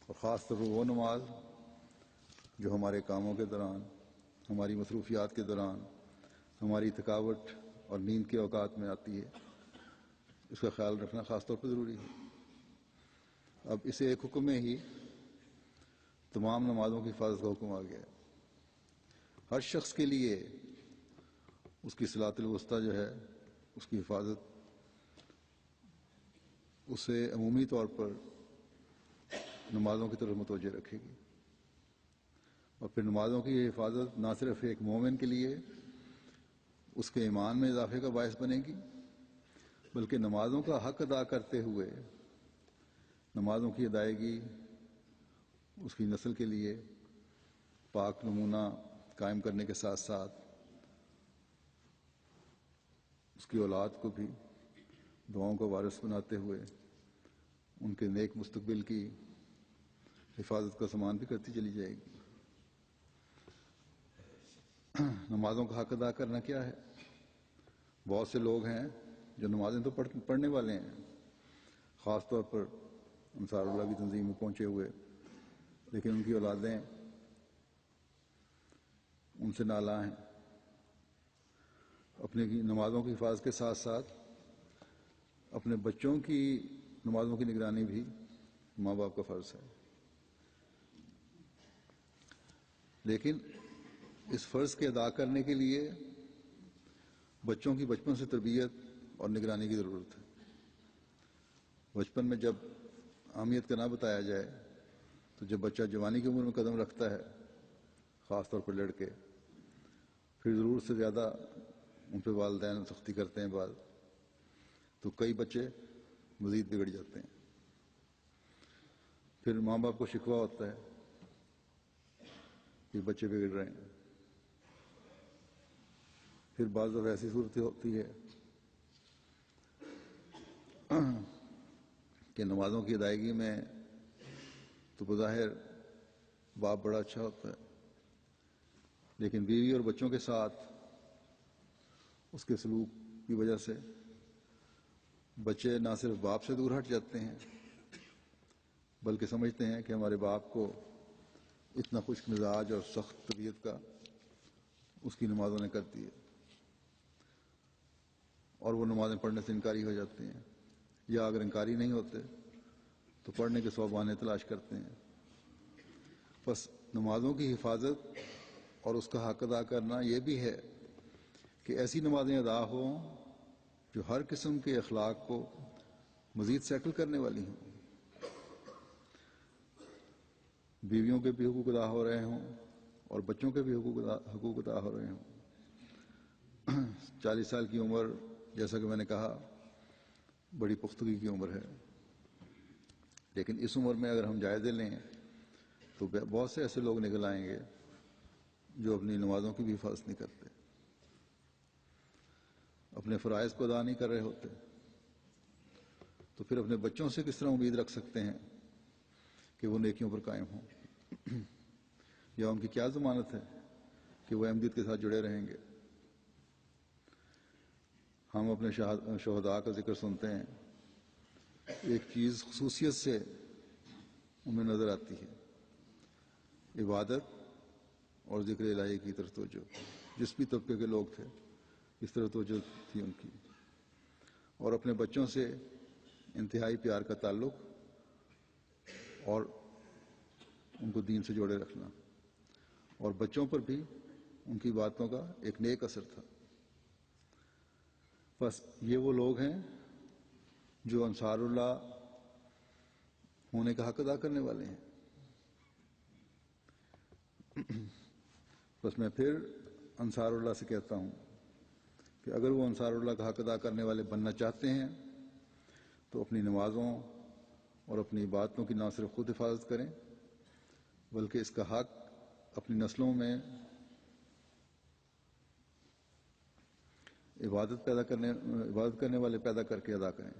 اور خاص طور پر وہ نماز جو ہمارے کاموں کے دوران، ہماری مصروفیات کے دوران، ہماری تھکاوٹ اور نیند کے اوقات میں آتی ہے، اس کا خیال رکھنا خاص طور پر ضروری ہے۔ اب اسے ایک حکم میں ہی تمام نمازوں کی حفاظت کا حکم آ گیا ہے۔ ہر شخص کے لیے اس کی صلاۃ الوسطیٰ جو ہے اس کی حفاظت اسے عمومی طور پر نمازوں کی طرف متوجہ رکھے گی، اور پھر نمازوں کی یہ حفاظت نہ صرف ایک مومن کے لیے اس کے ایمان میں اضافے کا باعث بنے گی، بلکہ نمازوں کا حق ادا کرتے ہوئے نمازوں کی ادائیگی اس کی نسل کے لیے پاک نمونہ قائم کرنے کے ساتھ ساتھ اس کی اولاد کو بھی دعاؤں کا وارث بناتے ہوئے ان کے نیک مستقبل کی حفاظت کا سامان بھی کرتی چلی جائے گی۔ نمازوں کا حق ادا کرنا کیا ہے؟ بہت سے لوگ ہیں جو نمازیں تو پڑھنے والے ہیں، خاص طور پر انصار اللہ کی تنظیم میں پہنچے ہوئے، لیکن ان کی اولادیں ان سے نالاں ہیں۔ اپنے کی نمازوں کی حفاظت کے ساتھ ساتھ اپنے بچوں کی نمازوں کی نگرانی بھی ماں باپ کا فرض ہے، لیکن اس فرض کے ادا کرنے کے لیے بچوں کی بچپن سے تربیت اور نگرانی کی ضرورت ہے۔ بچپن میں جب اہمیت کا نہ بتایا جائے تو جب بچہ جوانی کی عمر میں قدم رکھتا ہے، خاص طور پر لڑکے، پھر ضرورت سے زیادہ ان پہ والدین سختی کرتے ہیں بعد، تو کئی بچے مزید بگڑ جاتے ہیں۔ پھر ماں باپ کو شکوہ ہوتا ہے کہ بچے بگڑ رہے ہیں. پھر بعض دفعہ ایسی صورت ہوتی ہے کہ نمازوں کی ادائیگی میں تو بظاہر باپ بڑا اچھا ہوتا ہے، لیکن بیوی اور بچوں کے ساتھ اس کے سلوک کی وجہ سے بچے نہ صرف باپ سے دور ہٹ جاتے ہیں بلکہ سمجھتے ہیں کہ ہمارے باپ کو اتنا خشک مزاج اور سخت طبیعت کا اس کی نمازوں نے کر دی ہے، اور وہ نمازیں پڑھنے سے انکاری ہو جاتے ہیں، یا اگر انکاری نہیں ہوتے تو پڑھنے کے 100 بہانے تلاش کرتے ہیں. بس نمازوں کی حفاظت اور اس کا حق ادا کرنا یہ بھی ہے کہ ایسی نمازیں ادا ہوں جو ہر قسم کے اخلاق کو مزید سیٹل کرنے والی ہوں. بیویوں کے بھی حقوق ادا ہو رہے ہوں اور بچوں کے بھی حقوق ادا ہو رہے ہوں. 40 سال کی عمر، جیسا کہ میں نے کہا، بڑی پختگی کی عمر ہے، لیکن اس عمر میں اگر ہم جائزے لیں تو بہت سے ایسے لوگ نکل آئیں گے جو اپنی نمازوں کی بھی حفاظت نہیں کرتے، اپنے فرائض کو ادا نہیں کر رہے ہوتے. تو پھر اپنے بچوں سے کس طرح امید رکھ سکتے ہیں کہ وہ نیکیوں پر قائم ہوں؟ یا ان کی کیا ضمانت ہے کہ وہ احمدیت کے ساتھ جڑے رہیں گے؟ ہم اپنے شہداء کا ذکر سنتے ہیں، ایک چیز خصوصیت سے ہمیں نظر آتی ہے، عبادت اور ذکر الہی کی طرف توجہ. جس بھی طبقے کے لوگ تھے اس طرف توجہ تھی ان کی، اور اپنے بچوں سے انتہائی پیار کا تعلق اور ان کو دین سے جوڑے رکھنا، اور بچوں پر بھی ان کی باتوں کا ایک نیک اثر تھا. بس یہ وہ لوگ ہیں جو انصار اللہ ہونے کا حق ادا کرنے والے ہیں. بس میں پھر انصار اللہ سے کہتا ہوں کہ اگر وہ انصار اللہ کا حق ادا کرنے والے بننا چاہتے ہیں تو اپنی نمازوں اور اپنی عبادتوں کی نہ صرف خود حفاظت کریں بلکہ اس کا حق اپنی نسلوں میں عبادت کرنے والے پیدا کر کے ادا کریں.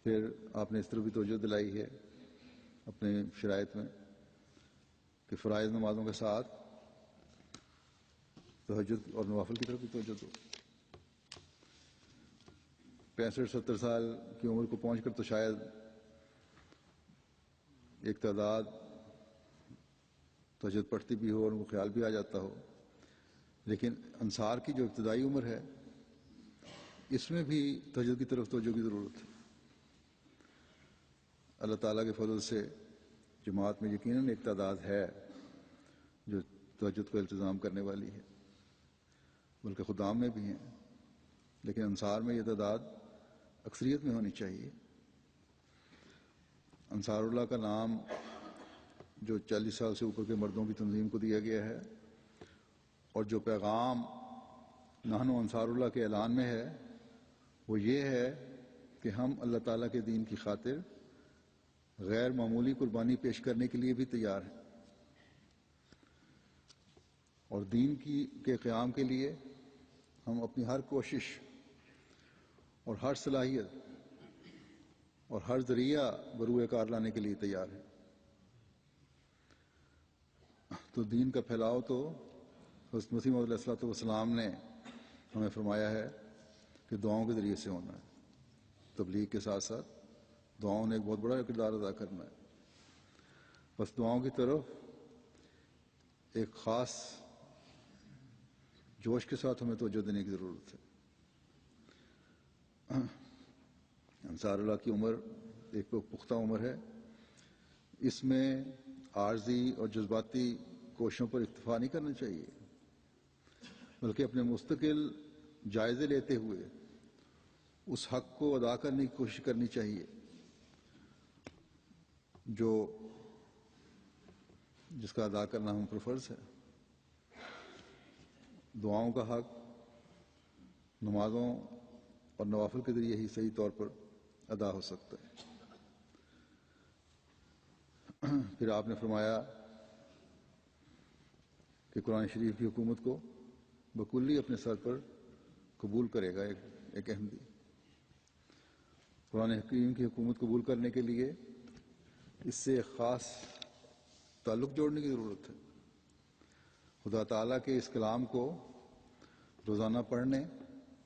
پھر آپ نے اس طرح بھی توجہ دلائی ہے اپنے شرائط میں کہ فرائض نمازوں کے ساتھ تہجد اور نوافل کی طرف بھی توجہ دو. 65-70 سال کی عمر کو پہنچ کر تو شاید ایک تعداد تہجد پڑھتی بھی ہو اور ان کو خیال بھی آ جاتا ہو، لیکن انصار کی جو ابتدائی عمر ہے اس میں بھی تہجد کی طرف توجہ کی ضرورت ہے. اللہ تعالیٰ کے فضل سے جماعت میں یقیناً ایک تعداد ہے جو تہجد کو التزام کرنے والی ہے، بلکہ خدام میں بھی ہیں، لیکن انصار میں یہ تعداد اکثریت میں ہونی چاہیے. انصار اللہ کا نام جو 40 سال سے اوپر کے مردوں کی تنظیم کو دیا گیا ہے، اور جو پیغام نحن انصار اللہ کے اعلان میں ہے وہ یہ ہے کہ ہم اللہ تعالیٰ کے دین کی خاطر غیر معمولی قربانی پیش کرنے کے لیے بھی تیار ہیں، اور دین کے قیام کے لیے ہم اپنی ہر کوشش اور ہر صلاحیت اور ہر ذریعہ بروئے کار لانے کے لیے تیار ہیں. تو دین کا پھیلاؤ تو حضرت مسیح موعود علیہ الصلوۃ والسلام نے ہمیں فرمایا ہے کہ دعاؤں کے ذریعے سے ہونا ہے. تبلیغ کے ساتھ ساتھ دعاؤں نے ایک بہت بڑا کردار ادا کرنا ہے. بس دعاؤں کی طرف ایک خاص جوش کے ساتھ ہمیں توجہ دینے کی ضرورت ہے. انصار اللہ کی عمر ایک پختہ عمر ہے، اس میں عارضی اور جذباتی کوششوں پر اکتفا نہیں کرنا چاہیے بلکہ اپنے مستقل جائزے لیتے ہوئے اس حق کو ادا کرنے کی کوشش کرنی چاہیے جس کا ادا کرنا ہم پر فرض ہے۔ دعاؤں کا حق نمازوں اور نوافل کے ذریعے ہی صحیح طور پر ادا ہو سکتا ہے۔ پھر آپ نے فرمایا کہ قرآن شریف کی حکومت کو بکلی اپنے سر پر قبول کرے گا ایک احمدی۔ قرآن حکیم کی حکومت قبول کرنے کے لیے اس سے ایک خاص تعلق جوڑنے کی ضرورت ہے۔ خدا تعالیٰ کے اس کلام کو روزانہ پڑھنے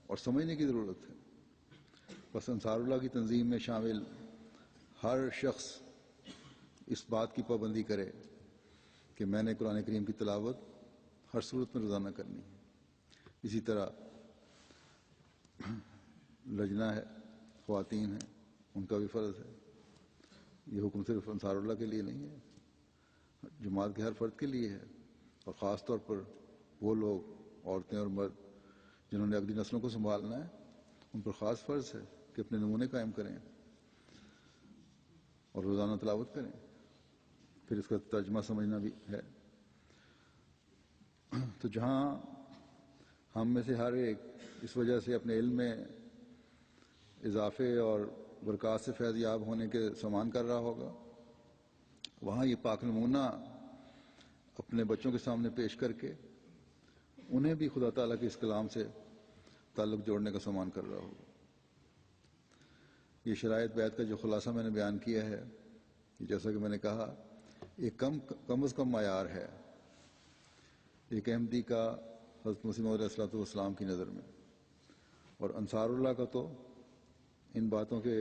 اور سمجھنے کی ضرورت ہے۔ بس انصار اللہ کی تنظیم میں شامل ہر شخص اس بات کی پابندی کرے کہ میں نے قرآن کریم کی تلاوت ہر صورت میں روزانہ کرنی ہے۔ اسی طرح لجنہ ہے، خواتین ہیں، ان کا بھی فرض ہے۔ یہ حکم صرف انصار اللہ کے لیے نہیں ہے، جماعت کے ہر فرد کے لیے ہے، اور خاص طور پر وہ لوگ، عورتیں اور مرد، جنہوں نے اگلی نسلوں کو سنبھالنا ہے، ان پر خاص فرض ہے کہ اپنے نمونے قائم کریں اور روزانہ تلاوت کریں۔ پھر اس کا ترجمہ سمجھنا بھی ہے۔ تو جہاں ہم میں سے ہر ایک اس وجہ سے اپنے علم میں اضافے اور برکات سے فیض یاب ہونے کے سامان کر رہا ہوگا، وہاں یہ پاک نمونہ اپنے بچوں کے سامنے پیش کر کے انہیں بھی خدا تعالیٰ کے اس کلام سے تعلق جوڑنے کا سامان کر رہا ہوگا۔ یہ شرائط بیعت کا جو خلاصہ میں نے بیان کیا ہے، جیسا کہ میں نے کہا، ایک کم از کم معیار ہے ایک احمدی کا حضرت مسیح موعود علیہ السلام کی نظر میں، اور انصار اللہ کا تو ان باتوں کے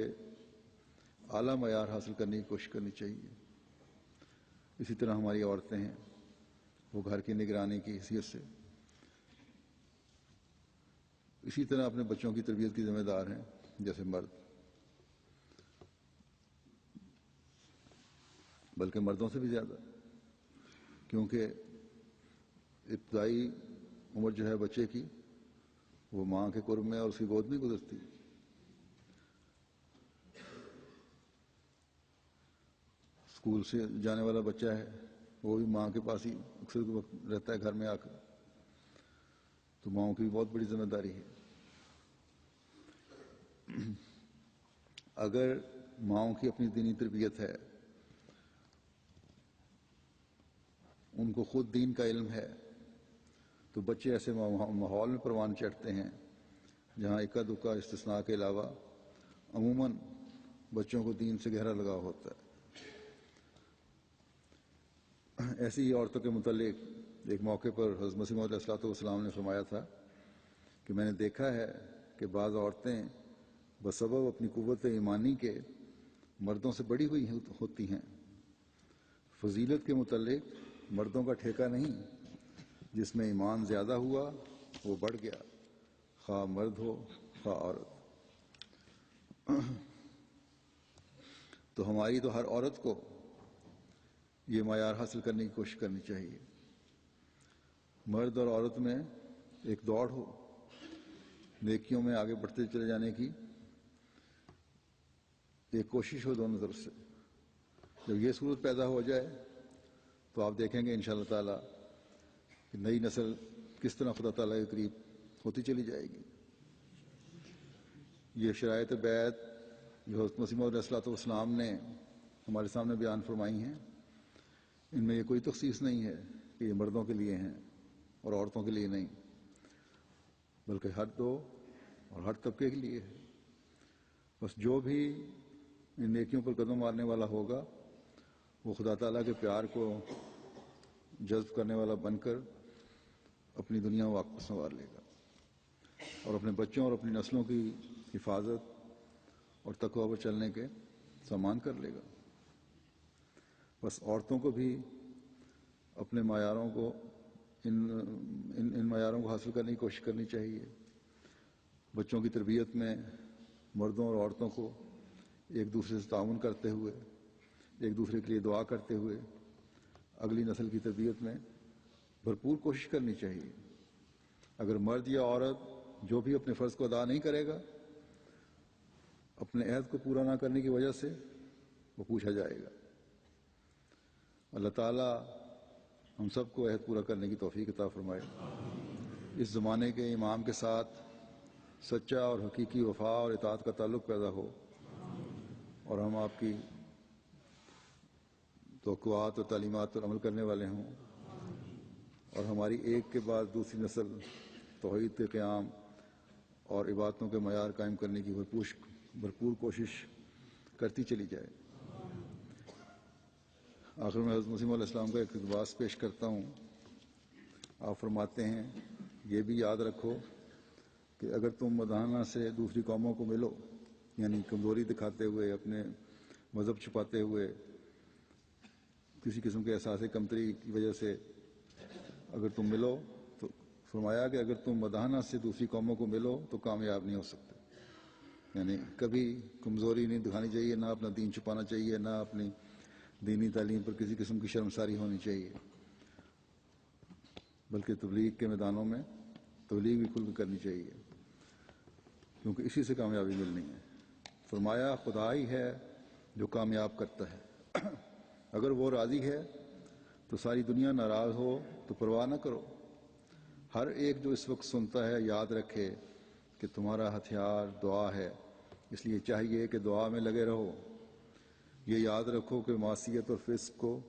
اعلیٰ معیار حاصل کرنے کی کوشش کرنی چاہیے۔ اسی طرح ہماری عورتیں ہیں، وہ گھر کی نگرانی کی حیثیت سے اسی طرح اپنے بچوں کی تربیت کی ذمہ دار ہیں جیسے مرد، بلکہ مردوں سے بھی زیادہ، کیونکہ ابتدائی عمر جو ہے بچے کی وہ ماں کے قرب میں اور اس کی گود میں گزرتی۔ اسکول سے جانے والا بچہ ہے، وہ بھی ماں کے پاس ہی اکثر وقت رہتا ہے گھر میں آ کر، تو ماؤں کی بھی بہت بڑی ذمہ داری ہے۔ اگر ماؤں کی اپنی دینی تربیت ہے، ان کو خود دین کا علم ہے، تو بچے ایسے ماحول میں پروان چڑھتے ہیں جہاں اکا دکا استثناء کے علاوہ عموماً بچوں کو دین سے گہرا لگاؤ ہوتا ہے۔ ایسی ہی عورتوں کے متعلق ایک موقع پر حضرت مسیح موعود علیہ السلام نے فرمایا تھا کہ میں نے دیکھا ہے کہ بعض عورتیں بسبب اپنی قوت ایمانی کے مردوں سے بڑی ہوئی ہوتی ہیں۔ فضیلت کے متعلق مردوں کا ٹھیکہ نہیں، جس میں ایمان زیادہ ہوا وہ بڑھ گیا، خواہ مرد ہو خواہ عورت۔ تو ہماری تو ہر عورت کو یہ معیار حاصل کرنے کی کوشش کرنی چاہیے۔ مرد اور عورت میں ایک دوڑ ہو، نیکیوں میں آگے بڑھتے چلے جانے کی ایک کوشش ہو دونوں طرف سے۔ جب یہ صورت پیدا ہو جائے تو آپ دیکھیں گے انشاءاللہ تعالی کہ نئی نسل کس طرح خدا تعالیٰ کے قریب ہوتی چلی جائے گی۔ یہ شرائط بیعت جو حضرت مسیح موعود علیہ السلام نے ہمارے سامنے بیان فرمائی ہیں، ان میں یہ کوئی تخصیص نہیں ہے کہ یہ مردوں کے لیے ہیں اور عورتوں کے لیے نہیں، بلکہ ہر دو اور ہر طبقے کے لیے ہے۔ بس جو بھی ان نیکیوں پر قدم مارنے والا ہوگا وہ خدا تعالیٰ کے پیار کو جذب کرنے والا بن کر اپنی دنیا واپس سنوار لے گا اور اپنے بچوں اور اپنی نسلوں کی حفاظت اور تقوی پر چلنے کے سامان کر لے گا۔ بس عورتوں کو بھی اپنے معیاروں کو ان معیاروں کو حاصل کرنے کی کوشش کرنی چاہیے۔ بچوں کی تربیت میں مردوں اور عورتوں کو ایک دوسرے سے تعاون کرتے ہوئے، ایک دوسرے کے لیے دعا کرتے ہوئے اگلی نسل کی تربیت میں بھرپور کوشش کرنی چاہیے اگر مرد یا عورت جو بھی اپنے فرض کو ادا نہیں کرے گا، اپنے عہد کو پورا نہ کرنے کی وجہ سے وہ پوچھا جائے گا۔ اللہ تعالیٰ ہم سب کو عہد پورا کرنے کی توفیق عطا فرمائے۔ اس زمانے کے امام کے ساتھ سچا اور حقیقی وفا اور اطاعت کا تعلق پیدا ہو، اور ہم آپ کی توقعات اور تعلیمات پر عمل کرنے والے ہوں، اور ہماری ایک کے بعد دوسری نسل توحید کے قیام اور عبادتوں کے معیار قائم کرنے کی بھرپور کوشش کرتی چلی جائے۔ آخر میں حضرت مسیح علیہ السلام کا ایک اقتباس پیش کرتا ہوں۔ آپ فرماتے ہیں، یہ بھی یاد رکھو کہ اگر تم مداحنہ سے دوسری قوموں کو ملو، یعنی کمزوری دکھاتے ہوئے، اپنے مذہب چھپاتے ہوئے، کسی قسم کے احساس کمتری کی وجہ سے اگر تم ملو، تو فرمایا کہ اگر تم مداحنہ سے دوسری قوموں کو ملو تو کامیاب نہیں ہو سکتے۔ یعنی کبھی کمزوری نہیں دکھانی چاہیے، نہ اپنا دین چھپانا چاہیے، نہ اپنی دینی تعلیم پر کسی قسم کی شرمساری ہونی چاہیے، بلکہ تبلیغ کے میدانوں میں تبلیغ بھی کھل کر کرنی چاہیے، کیونکہ اسی سے کامیابی ملنی ہے۔ فرمایا خدا ہی ہے جو کامیاب کرتا ہے، اگر وہ راضی ہے تو ساری دنیا ناراض ہو تو پرواہ نہ کرو۔ ہر ایک جو اس وقت سنتا ہے یاد رکھے کہ تمہارا ہتھیار دعا ہے، اس لیے چاہیے کہ دعا میں لگے رہو۔ یہ یاد رکھو کہ معصیت اور فسق کو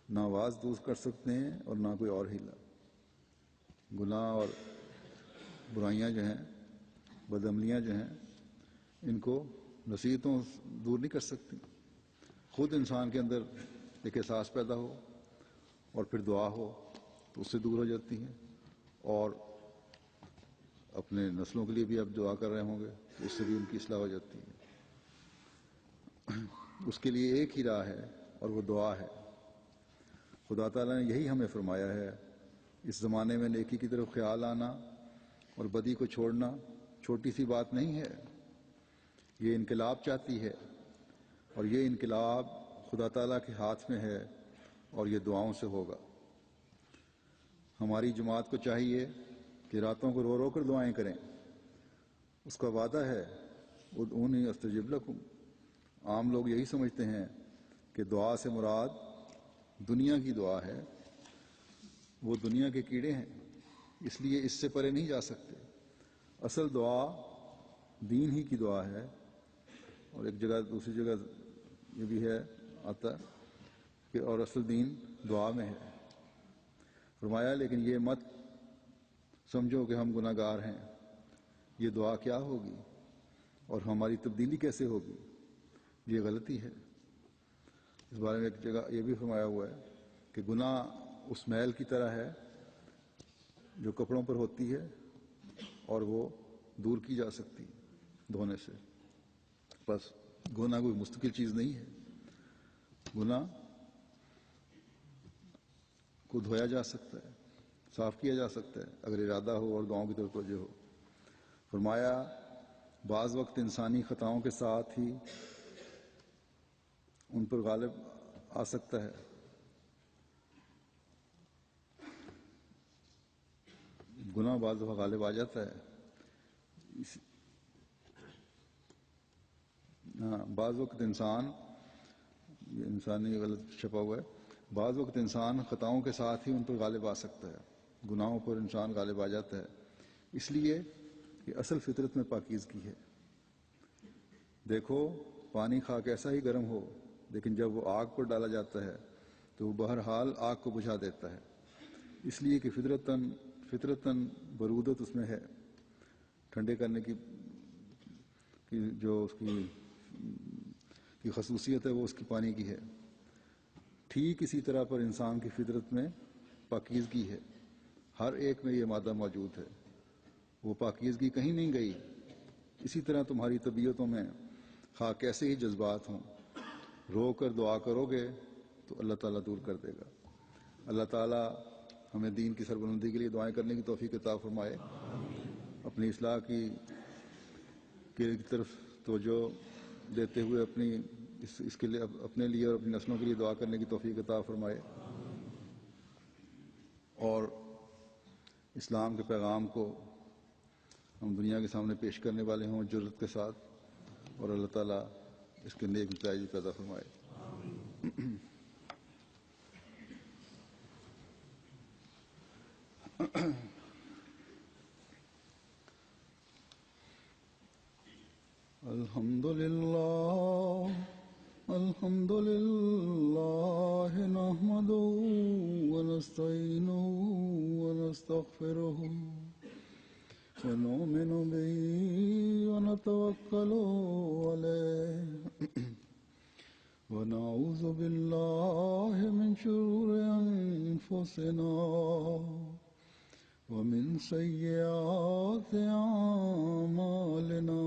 نہ آواز دور کر سکتے ہیں اور نہ کوئی اور ہیلا۔ گناہ اور برائیاں جو ہیں، بدعملیاں جو ہیں، ان کو نصیحتوں دور نہیں کر سکتی۔ خود انسان کے اندر ایک احساس پیدا ہو اور پھر دعا ہو تو اس سے دور ہو جاتی ہیں، اور اپنے نسلوں کے لیے بھی آپ دعا کر رہے ہوں گے تو اس سے بھی ان کی اصلاح ہو جاتی ہے۔ اس کے لیے ایک ہی راہ ہے اور وہ دعا ہے۔ خدا تعالیٰ نے یہی ہمیں فرمایا ہے، اس زمانے میں نیکی کی طرف خیال آنا اور بدی کو چھوڑنا چھوٹی سی بات نہیں ہے، یہ انقلاب چاہتی ہے، اور یہ انقلاب خدا تعالیٰ کے ہاتھ میں ہے اور یہ دعاؤں سے ہوگا۔ ہماری جماعت کو چاہیے کہ راتوں کو رو رو کر دعائیں کریں۔ اس کا وعدہ ہے، ادعونی استجب لکم۔ عام لوگ یہی سمجھتے ہیں کہ دعا سے مراد دنیا کی دعا ہے، وہ دنیا کے کیڑے ہیں، اس لیے اس سے پرے نہیں جا سکتے۔ اصل دعا دین ہی کی دعا ہے، اور ایک جگہ دوسری جگہ یہ بھی ہے آتا کہ اور اصل دین دعا میں ہے۔ فرمایا لیکن یہ مت سمجھو کہ ہم گناہ گار ہیں، یہ دعا کیا ہوگی اور ہماری تبدیلی کیسے ہوگی، یہ غلطی ہے۔ اس بارے میں ایک جگہ یہ بھی فرمایا ہوا ہے کہ گناہ اس میل کی طرح ہے جو کپڑوں پر ہوتی ہے اور وہ دور کی جا سکتی ہے دھونے سے۔ بس گناہ کوئی مستقل چیز نہیں ہے، گناہ کو دھویا جا سکتا ہے، صاف کیا جا سکتا ہے اگر ارادہ ہو اور دعاؤں کی طرف توجہ ہو۔ فرمایا بعض وقت انسانی خطاؤں کے ساتھ ہی ان پر غالب آ سکتا ہے، گناہ بعض دفعہ غالب آ جاتا ہے۔ بعض وقت یہ انسانی غلط چھپا ہوا ہے، بعض وقت انسان خطاؤں کے ساتھ ہی ان پر غالب آ سکتا ہے، گناہوں پر انسان غالب آ جاتا ہے، اس لیے کہ اصل فطرت میں پاکیزگی ہے۔ دیکھو پانی خواہ کیسا ہی گرم ہو، لیکن جب وہ آگ پر ڈالا جاتا ہے تو وہ بہرحال آگ کو بجھا دیتا ہے، اس لیے کہ فطرتاً برودت اس میں ہے، ٹھنڈے کرنے کی جو اس کی خصوصیت ہے وہ اس کی پانی کی ہے۔ ٹھیک اسی طرح پر انسان کی فطرت میں پاکیزگی ہے، ہر ایک میں یہ مادہ موجود ہے، وہ پاکیزگی کہیں نہیں گئی۔ اسی طرح تمہاری طبیعتوں میں خواہ کیسے ہی جذبات ہوں، رو کر دعا کرو گے تو اللہ تعالیٰ دور کر دے گا۔ اللہ تعالیٰ ہمیں دین کی سربلندی کے لیے دعائیں کرنے کی توفیق عطا فرمائے، اپنی اصلاح کی طرف توجہ دیتے ہوئے اس کے لیے اپنے لیے اور اپنی نسلوں کے لیے دعا کرنے کی توفیق عطا فرمائے، اور اسلام کے پیغام کو ہم دنیا کے سامنے پیش کرنے والے ہوں جرأت کے ساتھ، اور اللہ تعالیٰ اس کے نیک نتائج پیدا فرمائے۔ الحمد لله نحمده ونستعينه ونستغفره ونؤمن به ونتوكل عليه ونعوذ بالله من شرور أنفسنا ومن سيئات أعمالنا،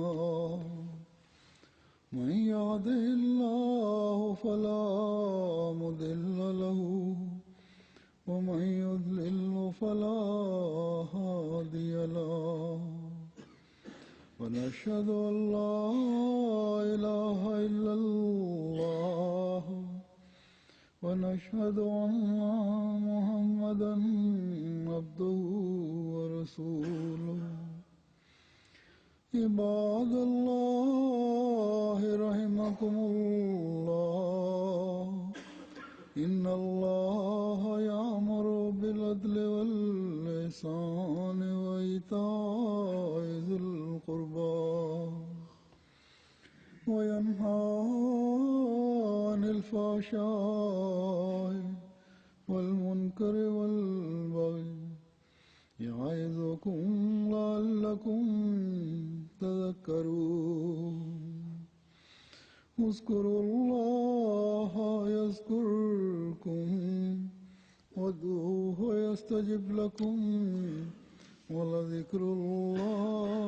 من يهده الله فلا مضل له ومن يضلل فلا هادي له، ونشهد أن لا إله إلا الله ونشهد أن محمدا عبده ورسوله. عباد الله رحمكم الله، إن الله يأمر بالعدل والإحسان وإيتاء ذي القربى وينهى عن الفحشاء والمنكر والبغي يعظكم لعلكم تذكرون. اذكروا الله يذكركم وادعوه يستجب لكم ولذكر الله